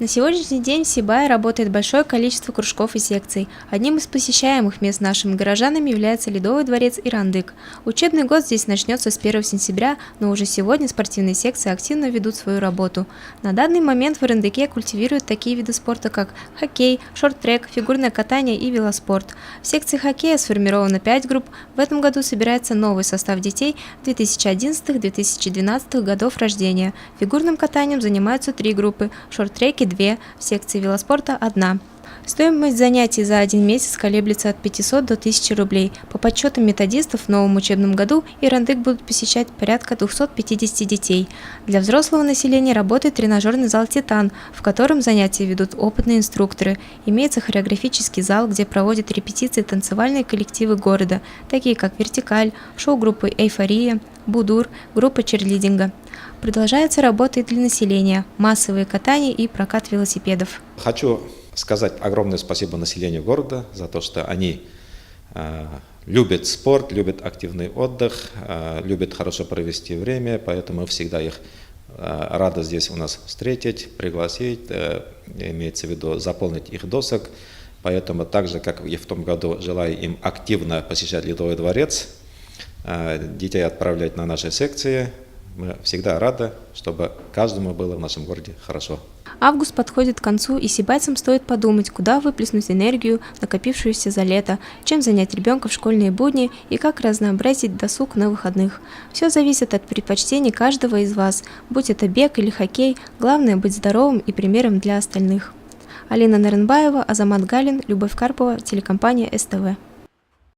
На сегодняшний день в Сибае работает большое количество кружков и секций. Одним из посещаемых мест нашими горожанами является Ледовый дворец Ирандык. Учебный год здесь начнется с 1 сентября, но уже сегодня спортивные секции активно ведут свою работу. На данный момент в Ирандыке культивируют такие виды спорта, как хоккей, шорт-трек, фигурное катание и велоспорт. В секции хоккея сформировано 5 групп. В этом году собирается новый состав детей 2011-2012 годов рождения. Фигурным катанием занимаются 3 группы, в шорт-треке 2, в секции велоспорта 1. Стоимость занятий за один месяц колеблется от 500 до 1000 рублей. По подсчетам методистов, в новом учебном году Ирандык будут посещать порядка 250 детей. Для взрослого населения работает тренажерный зал «Титан», в котором занятия ведут опытные инструкторы. Имеется хореографический зал, где проводят репетиции танцевальные коллективы города, такие как «Вертикаль», шоу-группы «Эйфория», «Будур», группа черлидинга. Продолжается работа и для населения, массовые катания и прокат велосипедов. Хочу сказать огромное спасибо населению города за то, что они любят спорт, любят активный отдых, любят хорошо провести время, поэтому всегда их рады здесь у нас встретить, пригласить, имеется в виду заполнить их досок. Поэтому так же, как и в том году, желаю им активно посещать Ледовый дворец, детей отправлять на наши секции. Мы всегда рады, чтобы каждому было в нашем городе хорошо. Август подходит к концу, и сибайцам стоит подумать, куда выплеснуть энергию, накопившуюся за лето, чем занять ребенка в школьные будни и как разнообразить досуг на выходных. Все зависит от предпочтений каждого из вас, будь это бег или хоккей, главное быть здоровым и примером для остальных. Алина Нарынбаева, Азамат Галин, Любовь Карпова, телекомпания СТВ.